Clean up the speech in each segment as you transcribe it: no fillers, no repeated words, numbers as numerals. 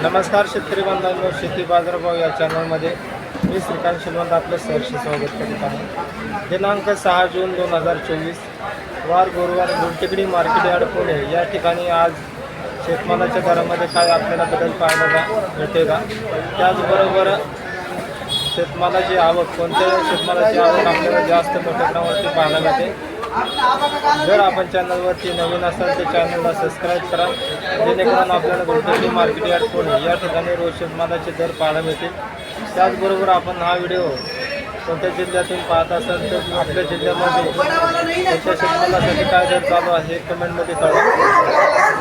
नमस्कार शेतकरी बांधवांनो, शेती बाजारभाव या चॅनलमध्ये मी श्रीकांत शिलवंत आपलं सहर्ष स्वागत करीत आहे। दिनांक 6 जून 2024 वार गुरुवार गुलटेकडी मार्केट यार्ड पुणे या ठिकाणी आज शेतमालाच्या दरामध्ये काय आपल्याला बदल पाहायला मिळते का, त्याचबरोबर शेतमालाची आवक, कोणत्या शेतमालाची आवक आपल्याला जास्त मोठ्या प्रमाणावरती पाहायला मिळते। जर आपण चॅनलवरती नवीन असाल तर चॅनलला सबस्क्राईब करा, जेणेकरून आपल्याला गुलटेकडी मार्केट यार्ड पुणे या ठिकाणी रोज शेतमालाचे दर पाहायला मिळतील। त्याचबरोबर आपण हा व्हिडिओ कोणत्या जिल्ह्यातून पाहत असाल तर आपल्या जिल्ह्यामध्ये कोणत्या शेतमालासाठी काय दर चालू आहे हे कमेंटमध्ये कळवा,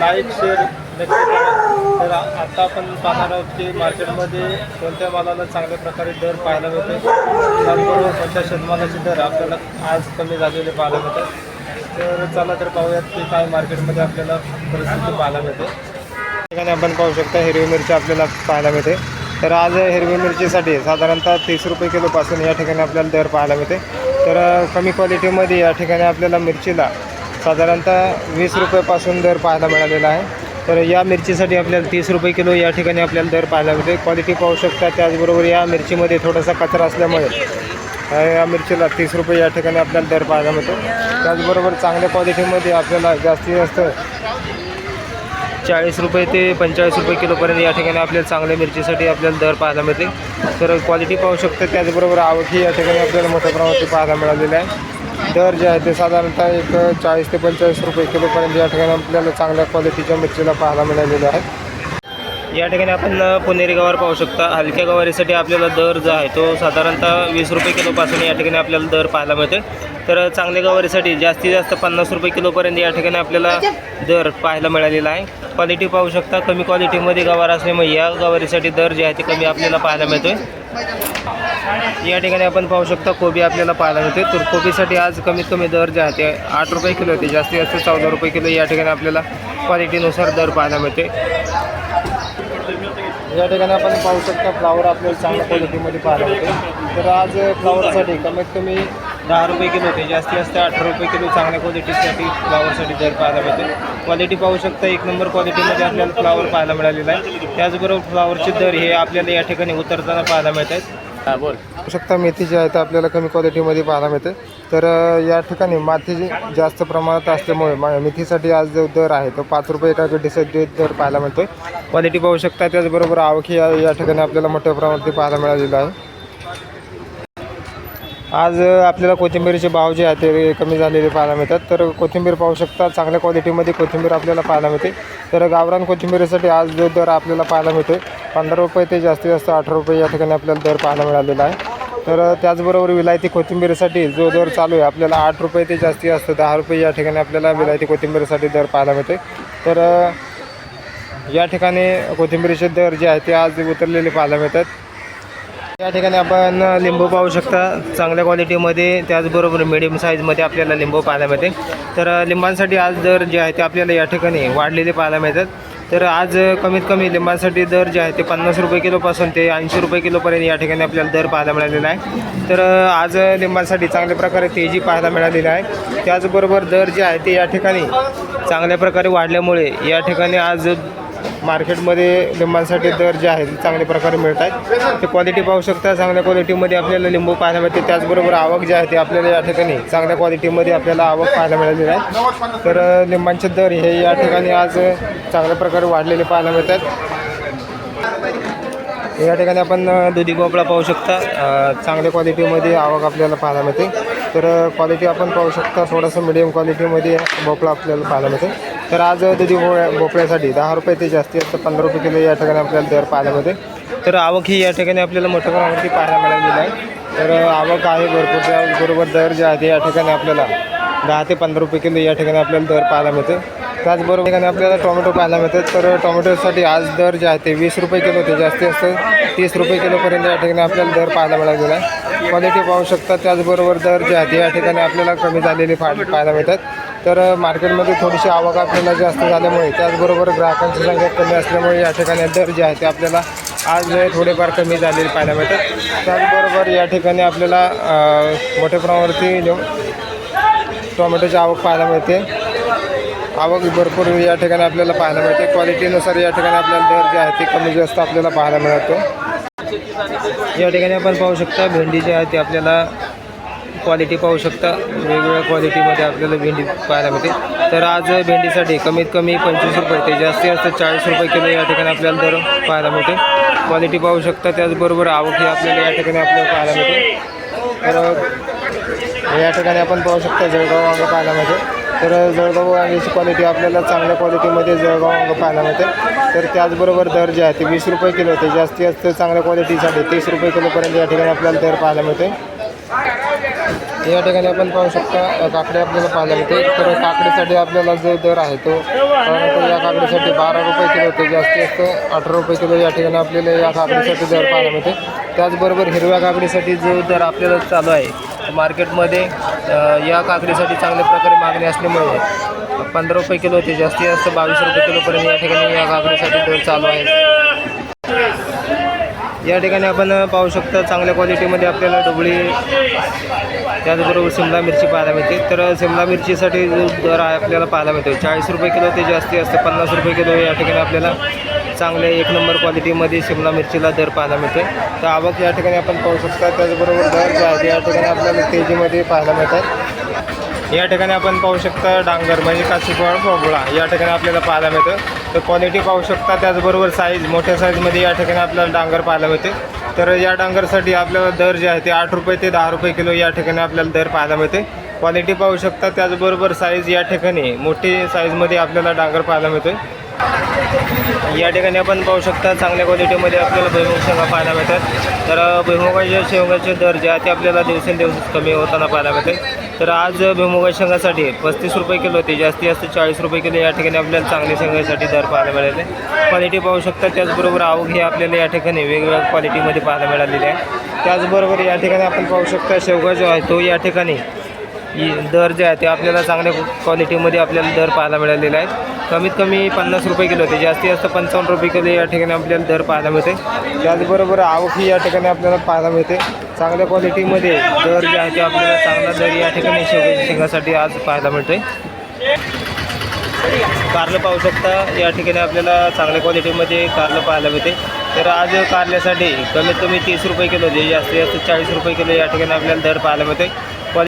लाईक शेअर नक्की करा। तर आता आपण पाहणार आहोत की मार्केटमध्ये कोणत्या मालाला चांगल्या प्रकारे दर पाहायला मिळते, त्याचबरोबर कोणत्या शेतमालाचे दर आपल्याला आज कमी झालेले पाहायला मिळतात। तर चला तर पाहूयात की काय मार्केटमध्ये आपल्याला परिस्थिती पाहायला मिळते। या ठिकाणी आपण पाहू शकता हिरवी मिरची आपल्याला पाहायला मिळते। तर आज हिरवी मिरचीसाठी साधारणतः 30 रुपये किलोपासून या ठिकाणी आपल्याला दर पाहायला मिळते। तर कमी क्वालिटीमध्ये या ठिकाणी आपल्याला मिरचीला साधारणतः 20 रुपयापासून दर पाहायला मिळालेला आहे। तर या मिरचीसाठी आपल्याला 30 रुपये किलो या ठिकाणी आपल्याला दर पाहायला मिळते। क्वालिटी पाहू शकता, त्याचबरोबर या मिरचीमध्ये थोडासा कचरा असल्यामुळे या मिरचीला 30 रुपये या ठिकाणी आपल्याला दर पाहायला मिळतो। त्याचबरोबर चांगल्या क्वालिटीमध्ये आपल्याला जास्तीत जास्त 40 रुपये ते 45 रुपये किलोपर्यंत या ठिकाणी आपल्याला चांगल्या मिरचीसाठी आपल्याला दर पाहायला मिळते। तर क्वालिटी पाहू शकता, त्याचबरोबर आवकही या ठिकाणी आपल्याला मोठ्या प्रमाणात पाहायला मिळालेलं आहे। दर जे आहे ते साधारणतः एक 40 ते 45 रुपये किलोपर्यंत या ठिकाणी आपल्याला चांगल्या क्वालिटीच्या मिरचीला पाहायला मिळालेलं आहे। या ठिकाणी आपण पुणेरी गवार पाहू शकता। हलक्या गवारीसाठी आपल्याला दर जो आहे तो साधारणतः 20 रुपये किलोपासून या ठिकाणी आपल्याला दर पाहायला मिळते। तर चांगल्या गवारीसाठी जास्तीत जास्त 50 रुपये किलोपर्यंत या ठिकाणी आपल्याला दर पाहायला मिळालेला आहे। क्वालिटी पाहू शकता, कमी क्वालिटीमध्ये गवार असल्यामुळे या गवारीसाठी दर जे आहे ते कमी आपल्याला पाहायला मिळतो आहे। या ठिकाणी आपण पाहू शकता कोबी आपल्याला पाहायला मिळते। तर कोबीसाठी आज कमीत कमी दर जे आहे ते 8 रुपये किलो होते, जास्तीत जास्त 14 रुपये किलो या ठिकाणी आपल्याला क्वालिटीनुसार दर पाहायला मिळते। या ठिकाणी आपण पाहू शकता फ्लावर आपल्याला चांगल्या क्वालिटीमध्ये पाहायला मिळते। तर आज फ्लावरसाठी कमीत कमी 10 रुपये किलो होते, जास्तीत जास्त 18 रुपये किलो चांगल्या क्वालिटीसाठी फ्लावरसाठी दर पाहायला मिळते। क्वालिटी पाहू शकता, एक नंबर क्वालिटीमध्ये आपल्याला फ्लावर पाहायला मिळालेला आहे। त्याचबरोबर फ्लावरचे दर हे आपल्याला या ठिकाणी उतरताना पाहायला मिळत आहेत। पाहू शकता मेथी जी आहे ते आपल्याला कमी क्वालिटीमध्ये पाहायला मिळते। तर या ठिकाणी माती जास्त प्रमाणात असल्यामुळे मेथीसाठी आज जो दर आहे तो 5 रुपये एका गड्डीसाठी दर पाहायला मिळतो। क्वालिटी पाहू शकता, त्याचबरोबर आवकही या ठिकाणी आपल्याला मोठ्या प्रमाणात पाहायला मिळालेलं आहे। आज आपल्याला कोथिंबीरचे भाव जे आहे ते कमी झालेले पाहायला मिळतात। तर कोथिंबीर पाहू शकता, चांगल्या क्वालिटीमध्ये कोथिंबीर आपल्याला पाहायला मिळते। तर गावरान कोथिंबीरीसाठी आज जो दर आपल्याला पाहायला मिळतो 15 रुपये ते जास्तीत जास्त 18 रुपये या ठिकाणी आपल्याला दर पाहायला मिळालेला आहे। तर त्याचबरोबर विलायती कोथिंबीरीसाठी जो दर चालू आहे आपल्याला 8 रुपये ते जास्तीत जास्त 10 रुपये या ठिकाणी आपल्याला विलायती कोथिंबीरीसाठी दर पाहायला मिळते। तर या ठिकाणी कोथिंबीरीचे दर जे आहे ते आज उतरलेले पाहायला मिळतात। या ठिकाणी आपण लिंबू पाहू शकता, चांगल्या क्वालिटीमध्ये, त्याचबरोबर मिडियम साईजमध्ये आपल्याला लिंबू पाहायला मिळते। तर लिंबांसाठी आज दर जे आहे ते आपल्याला या ठिकाणी वाढलेले पाहायला मिळतात। तर आज कमीत कमी लिंबांसाठी दर जे आहे ते 50 रुपये किलोपासून ते 80 रुपये किलोपर्यंत या ठिकाणी आपल्याला दर पाहायला मिळालेला आहे। तर आज लिंबांसाठी चांगल्या प्रकारे तेजी पाहायला मिळालेली आहे। त्याचबरोबर दर जे आहे ते या ठिकाणी चांगल्या प्रकारे वाढल्यामुळे या ठिकाणी आज मार्केटमध्ये लिंबांसाठी दर जे आहेत चांगल्या प्रकारे मिळत आहेत। ते क्वालिटी पाहू शकता, चांगल्या क्वालिटीमध्ये आपल्याला लिंबू पाहायला मिळते। त्याचबरोबर आवक जे आहे ते आपल्याला या ठिकाणी चांगल्या क्वालिटीमध्ये आपल्याला आवक पाहायला मिळालेली आहे। तर लिंबांचे दर हे या ठिकाणी आज चांगल्या प्रकारे वाढलेले पाहायला मिळतात। या ठिकाणी आपण दुधी भोपळा पाहू शकता, चांगल्या क्वालिटीमध्ये आवक आपल्याला पाहायला मिळते। तर क्वालिटी आपण पाहू शकता, थोडंसं मिडियम क्वालिटीमध्ये भोपळा आपल्याला पाहायला मिळते। तर आज दुधी भोपळ्यासाठी 10 रुपये ते जास्तीत जास्त 15 रुपये किलो या ठिकाणी आपल्याला दर पाहायला मिळते। तर आवक ही या ठिकाणी आपल्याला मोठ्या प्रमाणावरती पाहायला मिळालेली आहे। तर आवक आहे भरपूर, त्याचबरोबर दर जे आहे ते या ठिकाणी आपल्याला 10 ते 15 रुपये किलो या ठिकाणी आपल्याला दर पाहायला मिळते। त्याचबरोबर ठिकाणी आपल्याला टोमॅटो पाहायला मिळते। तर टोमॅटोसाठी आज दर जे आहे ते 20 रुपये किलो ते जास्तीत जास्त 30 रुपये किलोपर्यंत या ठिकाणी आपल्याला दर पाहायला मिळालेला आहे। क्वालिटी पाहू शकता, त्याचबरोबर दर जे आहे ते या ठिकाणी आपल्याला कमी झालेले पाहायला मिळतात। तर मार्केटमध्ये थोडीशी आवक आपल्याला जास्त झाल्यामुळे, त्याचबरोबर ग्राहकांची संख्या कमी असल्यामुळे या ठिकाणी दर जे आहे ते आपल्याला आज थोडेफार कमी झालेले पाहायला मिळतात। त्याचबरोबर या ठिकाणी आपल्याला मोठ्या प्रमाणावरती टोमॅटोची आवक पाहायला मिळते। आवक भरपूर या ठिकाणी आपल्याला पाहायला मिळते. क्वालिटीनुसार या ठिकाणी आपल्याला दर जे आहे ते कमी जास्त आपल्याला पाहायला मिळतो. या ठिकाणी आपण पाहू शकता भेंडी जी आहे ती आपल्याला क्वालिटी पाहू शकता. वेगवेगळ्या क्वालिटीमध्ये आपल्याला भेंडी पाहायला मिळते. तर आज भेंडीसाठी कमीत कमी 25 रुपये ते जास्तीत जास्त 40 रुपये किलो या ठिकाणी आपल्याला दर पाहायला मिळते. क्वालिटी पाहू शकता. त्याचबरोबर आवक ही आपल्याला या ठिकाणी आपल्याला पाहायला मिळते. तर या ठिकाणी आपण पाहू शकता जळगाव वांगे पाहायला मिळते. तर जळगाव वांग्याची क्वालिटी आपल्याला चांगल्या क्वालिटीमध्ये जळगाव वांगं पाहायला मिळते. तर त्याचबरोबर दर जे आहे ते 20 रुपये किलो ते जास्तीत जास्त चांगल्या क्वालिटीसाठी 30 रुपये किलोपर्यंत या ठिकाणी आपल्याला दर पाहायला मिळते. या ठिकाणी आपण पाहू शकता काकडे आपल्याला पाहायला मिळते. तर काकडीसाठी आपल्याला जो दर आहे तो तर या काकडीसाठी 12 रुपये किलो ते जास्तीत जास्त 18 रुपये किलो या ठिकाणी आपल्याला या काकडीसाठी दर पाहायला मिळते. त्याचबरोबर हिरव्या काकडीसाठी जो दर आपल्याला चालू आहे मार्केटमध्ये या काकडीसाठी चांगल्या प्रकारे मागणी असल्यामुळे 15 रुपये किलो ते जास्तीत जास्त 22 रुपये किलोपर्यंत या ठिकाणी या काकडीसाठी दर चालू आहे. या ठिकाणी आपण पाहू शकता चांगल्या क्वालिटीमध्ये आपल्याला ढोबळी त्याचबरोबर शिमला मिरची पाहायला मिळते. तर शिमला मिरचीसाठी जो दर आहे आपल्याला पाहायला मिळतो 40 रुपये किलो ते जास्तीत जास्त 50 रुपये किलो या ठिकाणी आपल्याला चांगल्या 1 नंबर क्वालिटीमध्ये शिमला मिरचीला दर पाहायला मिळते. तर आवक या ठिकाणी आपण पाहू शकता. त्याचबरोबर दर जे आहे ते या ठिकाणी आपल्याला तेजीमध्ये पाहायला मिळतात. या ठिकाणी आपण पाहू शकता डांगर म्हणजे काशीफळ पोगळा या ठिकाणी आपल्याला पाहायला मिळतं. तर क्वालिटी पाहू शकता. त्याचबरोबर साईज मोठ्या साईजमध्ये या ठिकाणी आपल्याला डांगर पाहायला मिळते. तर या डांगरसाठी आपल्याला दर जे आहे ते 8 रुपये ते 10 रुपये किलो या ठिकाणी आपल्याला दर पाहायला मिळते. क्वालिटी पाहू शकता. त्याचबरोबर साईज या ठिकाणी मोठी साईजमध्ये आपल्याला डांगर पाहायला मिळते. या ठिकाणी आपण पाहू शकता चांगल्या क्वालिटीमध्ये आपल्याला भुईमुग शेंगा पाहायला मिळतात. तर भुईमुगाच्या शेंगाचे दर जे आहे ते आपल्याला दिवसेंदिवस कमी होताना पाहायला मिळते. तर आज भुईमुगाच्या शेंगासाठी 35 रुपये किलो ते जास्तीत जास्त 40 रुपये किलो या ठिकाणी आपल्याला चांगल्या शेंगासाठी दर पाहायला मिळाले. क्वालिटी पाहू शकता. त्याचबरोबर आवक ही आपल्याला या ठिकाणी वेगवेगळ्या क्वालिटीमध्ये पाहायला मिळालेली आहे. त्याचबरोबर या ठिकाणी आपण पाहू शकता शेवगा जो आहे तो या ठिकाणी दर जे आहे ते आपल्याला चांगल्या क्वालिटीमध्ये आपल्याला दर पाहायला मिळालेला आहे. कमीत कमी 50 रुपये किलो ते जास्तीत जास्त 55 रुपये किलो या ठिकाणी आपल्याला दर पाहायला मिळते. त्याचबरोबर आवक ही या ठिकाणी आपल्याला पाहायला मिळते. चांगल्या क्वालिटीमध्ये दर जे आहे ते आपल्याला चांगला दर या ठिकाणी शेवग्याच्या शेंगासाठी आज पाहायला मिळते. कारलं पाहू शकता. या ठिकाणी आपल्याला चांगल्या क्वालिटीमध्ये कारलं पाहायला मिळते. तर आज कारल्यासाठी कमीत कमी 30 रुपये किलो जे जास्तीत जास्त 40 रुपये किलो या ठिकाणी आपल्याला दर पाहायला मिळते.